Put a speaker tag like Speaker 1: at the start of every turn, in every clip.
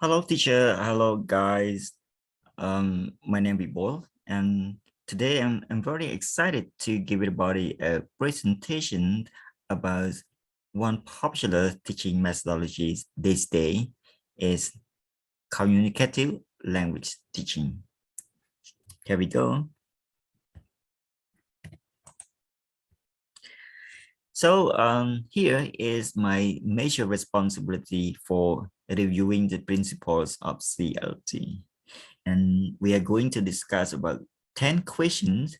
Speaker 1: Hello, teacher. Hello, guys. My name is Bol, and today I'm very excited to give everybody a presentation about one popular teaching methodology this day is communicative language teaching. Here we go. So here is my major responsibility for reviewing the principles of CLT. And we are going to discuss about 10 questions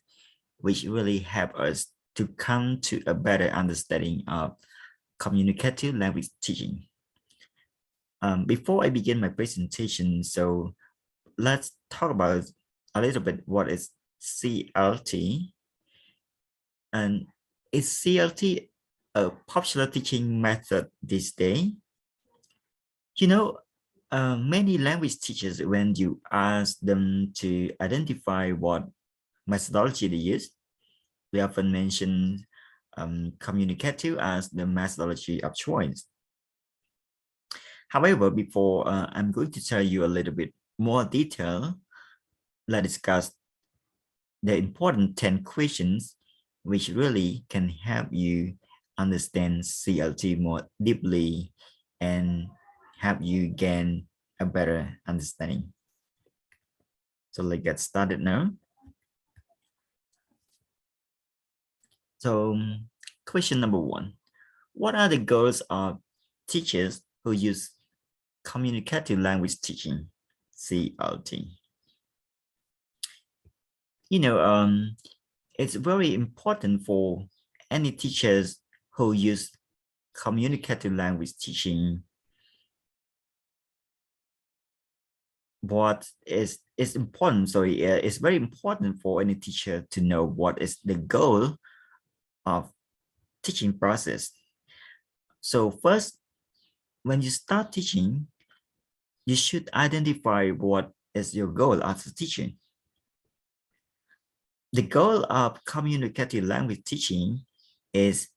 Speaker 1: which really help us to come to a better understanding of communicative language teaching. Before I begin my presentation, so let's talk about a little bit what is CLT. And is CLT a popular teaching method this day? You know, many language teachers, when you ask them to identify what methodology they use, they often mention communicative as the methodology of choice. However, before I'm going to tell you a little bit more detail, let's discuss the important 10 questions which really can help you understand CLT more deeply and help you gain a better understanding. So let's get started now. So question number 1, what are the goals of teachers who use communicative language teaching, CLT? You know, it's very important for any teachers who use communicative language teaching. What is important, sorry, it's very important for any teacher to know what is the goal of teaching process. So first, when you start teaching, you should identify what is your goal as a teacher. The goal of communicative language teaching is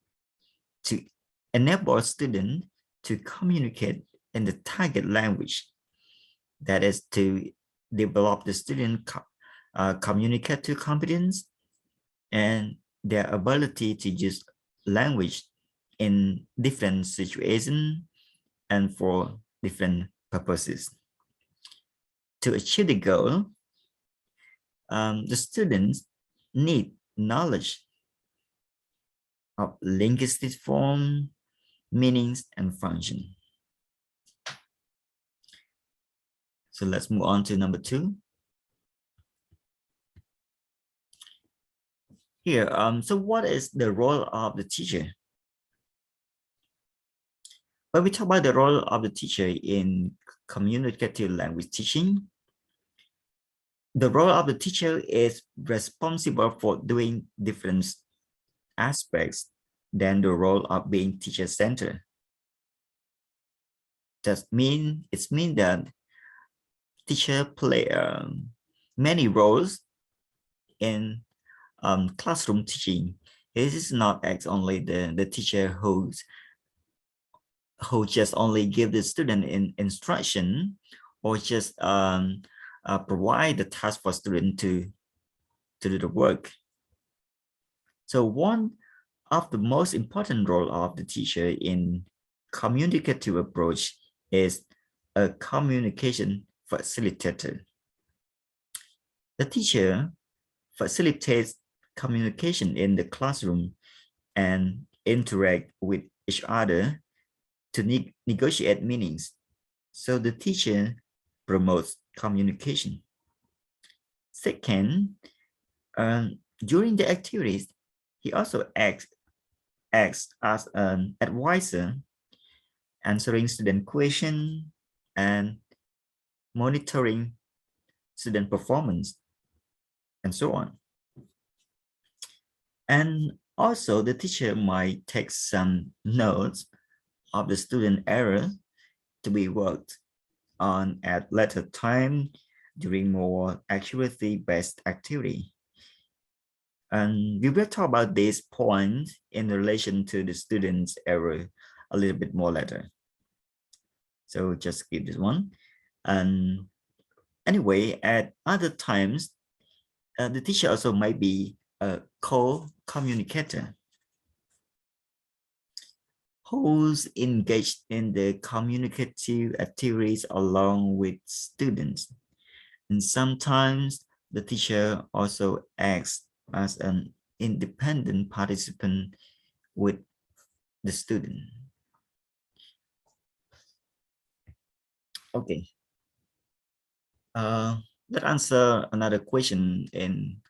Speaker 1: to enable students to communicate in the target language. That is to develop the student communicative competence and their ability to use language in different situations and for different purposes. To achieve the goal, the students need knowledge of linguistic form, meanings, and function. So let's move on to number 2. Here, so what is the role of the teacher? When we talk about the role of the teacher in communicative language teaching, the role of the teacher is responsible for doing different aspects than the role of being teacher-centered. It means that teacher play many roles in classroom teaching. It is not only the teacher who just only give the student instruction or just provide the task for student to do the work. So one of the most important role of the teacher in communicative approach is a communication facilitator. The teacher facilitates communication in the classroom and interact with each other to negotiate meanings. So the teacher promotes communication. Second, during the activities, he also acts as an advisor, answering student questions and monitoring student performance, and so on. And also the teacher might take some notes of the student error to be worked on at later time during more accuracy-based activity. And we will talk about this point in relation to the student's error a little bit more later. So just skip this one. And anyway, at other times, the teacher also might be a co-communicator who's engaged in the communicative activities along with students. And sometimes the teacher also acts as an independent participant with the student. Okay. Uh, let's answer another question in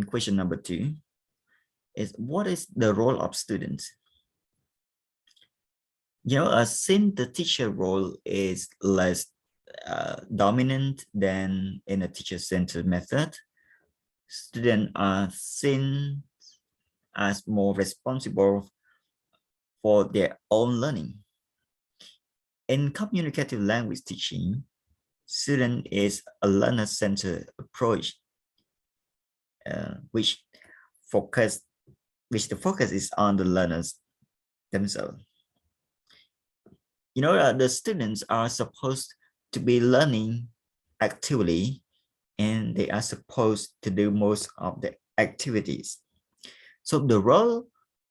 Speaker 1: question number 2 is what is the role of students? Since the teacher role is less dominant than in a teacher-centered method, students are seen as more responsible for their own learning. In communicative language teaching, student is a learner-centered approach, which the focus is on the learners themselves. The students are supposed to be learning actively, and they are supposed to do most of the activities. So the role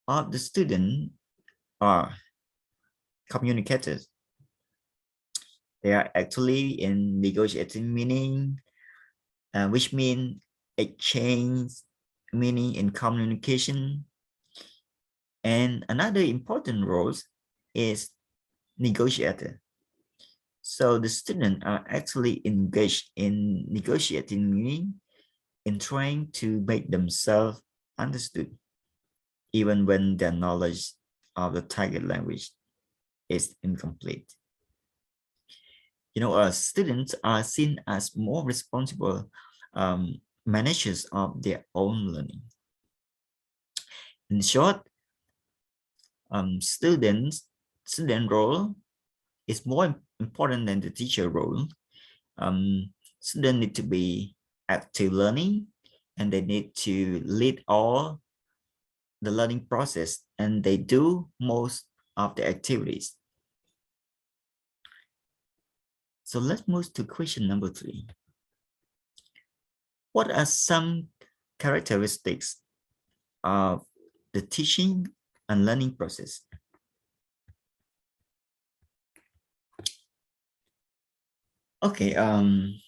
Speaker 1: of the student are communicators. They are actually in negotiating meaning, which means exchange meaning in communication. And another important role is negotiator. So the students are actually engaged in negotiating meaning, in trying to make themselves understood, even when their knowledge of the target language is incomplete. Students are seen as more responsible managers of their own learning. In short, student role is more important than the teacher role. Students need to be active learning, and they need to lead all the learning process, and they do most of the activities. So let's move to question number 3. What are some characteristics of the teaching and learning process? Okay, the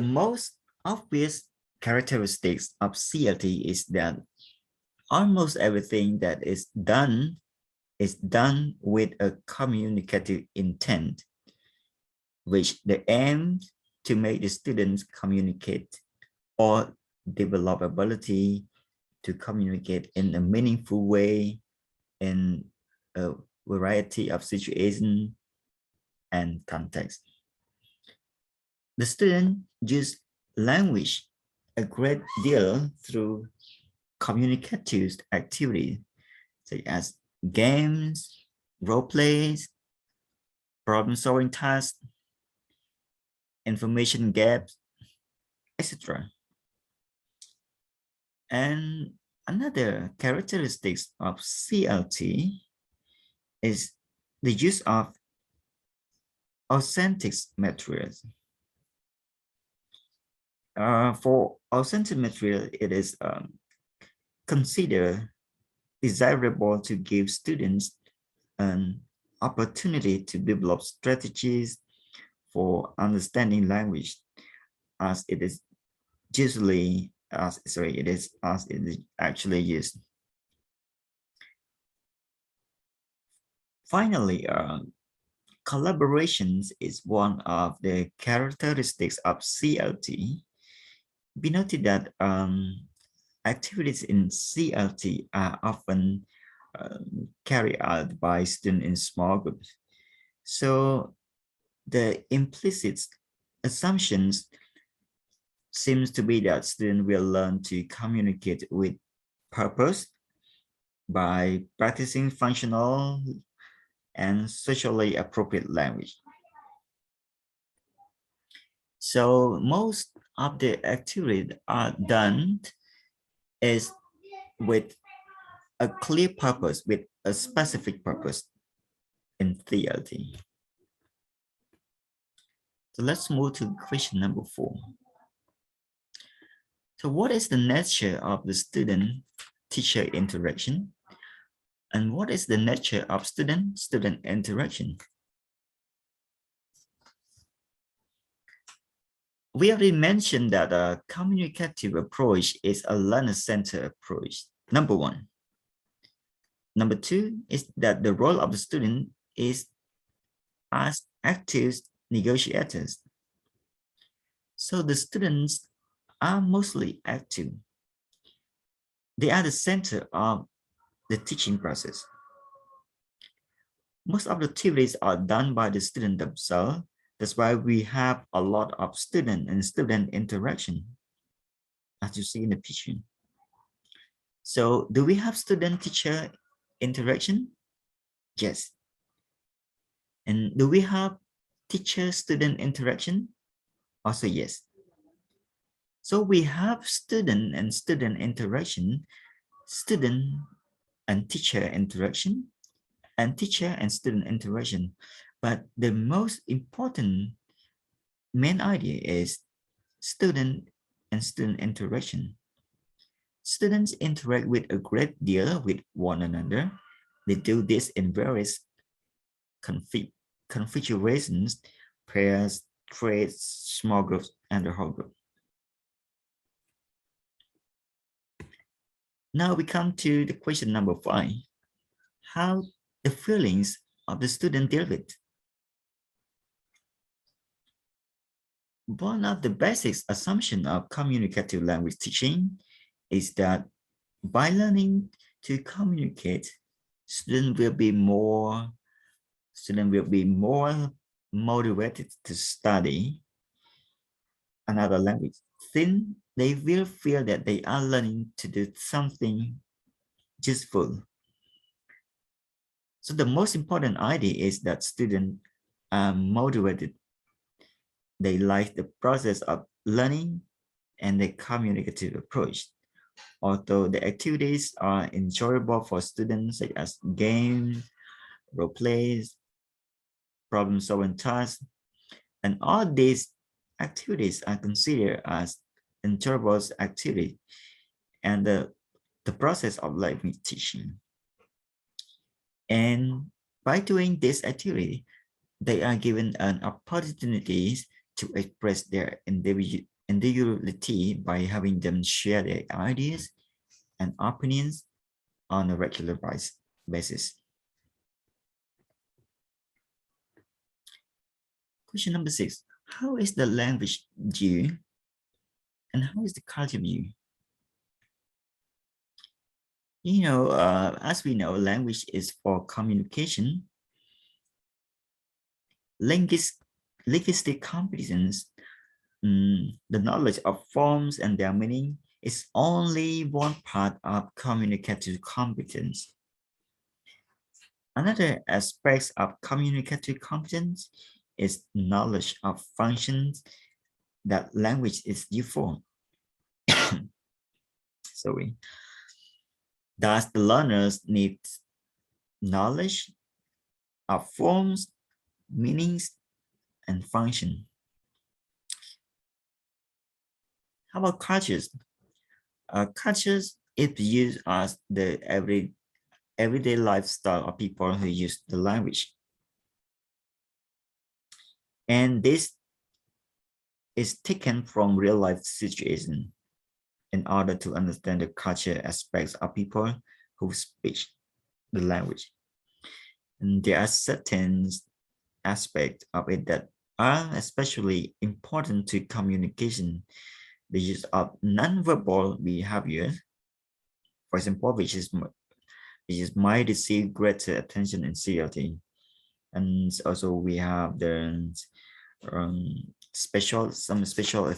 Speaker 1: most obvious characteristics of CLT is that almost everything that is done with a communicative intent, which the aim to make the students communicate or develop ability to communicate in a meaningful way in a variety of situations and context. The student use language a great deal through communicative activities such as games, role plays, problem-solving tasks, information gaps, etc. And another characteristics of CLT is the use of authentic materials. For authentic material, it is considered desirable to give students an opportunity to develop strategies for understanding language as it is actually used. Finally, collaborations is one of the characteristics of CLT. Be noted that activities in CLT are often carried out by students in small groups. So the implicit assumptions seems to be that students will learn to communicate with purpose by practicing functional and socially appropriate language. So most of the activities are done is with a clear purpose, with a specific purpose in CLT. So let's move to question number 4. So what is the nature of the student-teacher interaction? And what is the nature of student-student interaction? We already mentioned that a communicative approach is a learner-centered approach, number 1. Number 2 is that the role of the student is as active negotiators. So the students are mostly active. They are the center of the teaching process. Most of the activities are done by the student themselves. That's why we have a lot of student and student interaction, as you see in the picture. So do we have student-teacher interaction? Yes. And do we have teacher-student interaction? Also yes. So we have student and student interaction, student and teacher interaction, and teacher and student interaction. But the most important main idea is student and student interaction. Students interact with a great deal with one another. They do this in various configurations, pairs, trades, small groups, and the whole group. Now we come to the question number 5. How the feelings of the student deal with. One of the basic assumptions of communicative language teaching is that by learning to communicate, students will be more motivated to study another language. Then they will feel that they are learning to do something useful. So the most important idea is that students are motivated. They like the process of learning and the communicative approach. Although the activities are enjoyable for students, such as games, role plays, problem-solving tasks, and all these activities are considered as enjoyable activity and the process of language teaching. And by doing this activity, they are given an opportunity to express their individuality by having them share their ideas and opinions on a regular basis. Question number 6. How is the language viewed and how is the culture viewed? You know, as we know, language is for communication. Linguistic competence, the knowledge of forms and their meaning, is only one part of communicative competence. Another aspect of communicative competence is knowledge of functions that language is used for. Sorry. Thus, the learners need knowledge of forms, meanings, and function. How about cultures? Cultures is used as the everyday lifestyle of people who use the language. And this is taken from real life situation in order to understand the culture aspects of people who speak the language. And there are certain aspects of it that are especially important to communication. The use of nonverbal behavior, for example, which might receive greater attention in CLT. And also we have the some special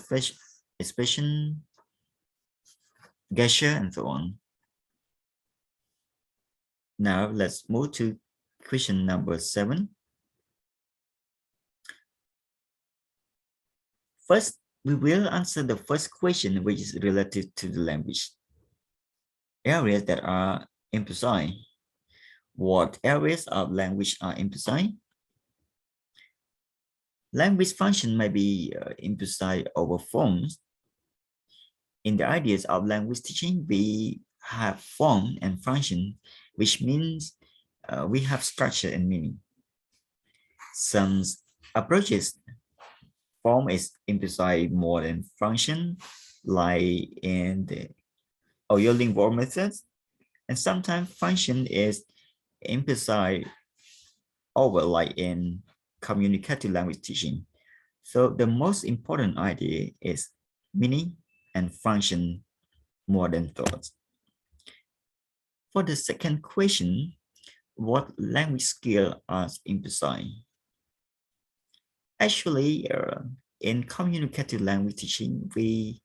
Speaker 1: expression, gesture, and so on. Now let's move to question number 7. First, we will answer the first question, which is related to the language. Areas that are emphasized. What areas of language are emphasized? Language function may be emphasized over forms. In the ideas of language teaching, we have form and function, which means we have structure and meaning. Some approaches form is emphasized more than function, like in the Oyo methods, and sometimes function is emphasized over, like in communicative language teaching. So the most important idea is meaning and function more than thoughts. For the second question, what language skill are emphasized? Actually, in communicative language teaching, the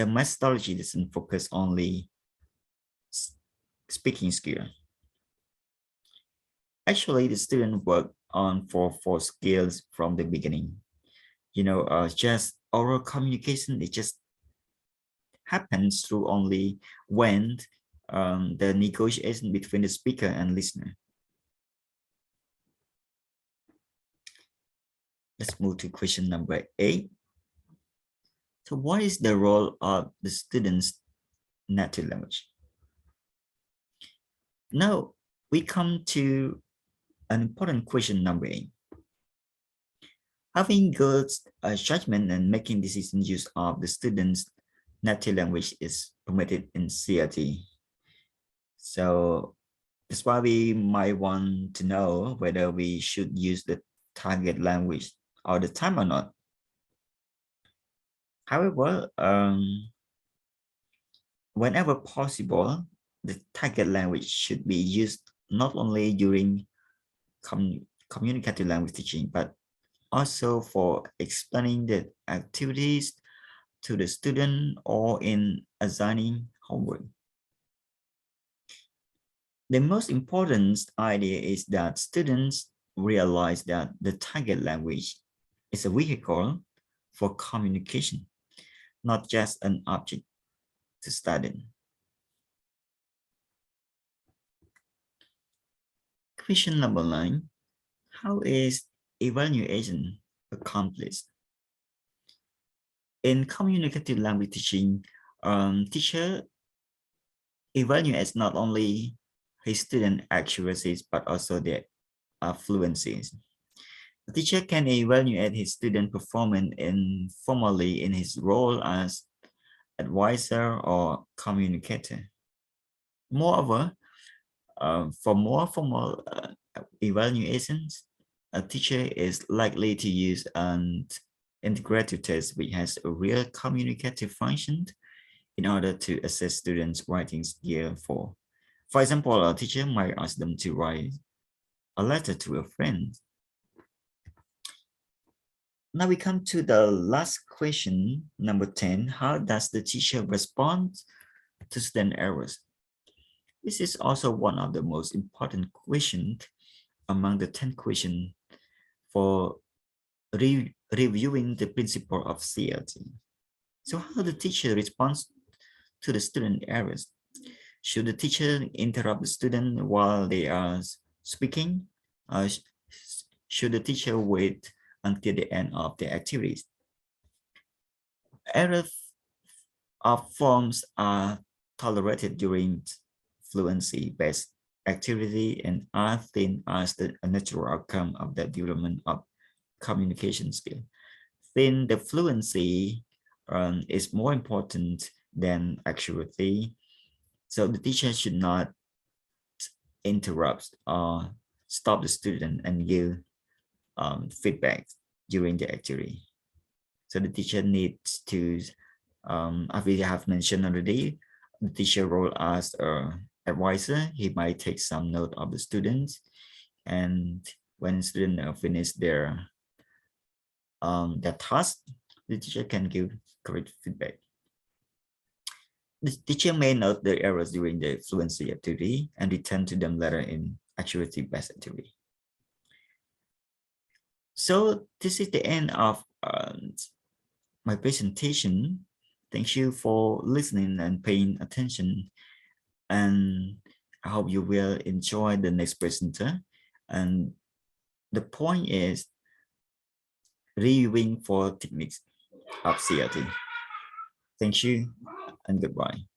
Speaker 1: methodology doesn't focus only speaking skill. Actually, the student work on four skills from the beginning. Just oral communication, it just happens through only when the negotiation between the speaker and listener. Let's move to question number 8. So what is the role of the student's native language? Now we come to an important question number 8. Having good judgment and making decisions use of the student's native language is permitted in CLT. So that's why we might want to know whether we should use the target language all the time or not. However, whenever possible, the target language should be used not only during communicative language teaching, but also for explaining the activities to the student or in assigning homework. The most important idea is that students realize that the target language is a vehicle for communication, not just an object to study. Question number 9. How is evaluation accomplished? In communicative language teaching, teacher evaluates not only his student accuracies, but also their fluencies. The teacher can evaluate his student performance informally in his role as advisor or communicator. Moreover, for more formal evaluations, a teacher is likely to use an integrative test which has a real communicative function in order to assess students' writing skill. For example, a teacher might ask them to write a letter to a friend. Now we come to the last question, number 10. How does the teacher respond to student errors? This is also one of the most important questions among the 10 questions for reviewing the principle of CLT. So how the teacher responds to the student errors? Should the teacher interrupt the student while they are speaking? Should the teacher wait until the end of the activities? Errors of forms are tolerated during fluency-based activity and are seen as a natural outcome of the development of communication skill. Then the fluency is more important than accuracy. So the teacher should not interrupt or stop the student and give feedback during the activity. So the teacher needs to, as we have mentioned already, the teacher role as an advisor. He might take some note of the students, and when students finish their task, the teacher can give correct feedback. The teacher may note the errors during the fluency activity and return to them later in accuracy-based activity. So this is the end of my presentation. Thank you for listening and paying attention. And I hope you will enjoy the next presenter. And the point is, reviewing for techniques of CLT. Thank you and goodbye.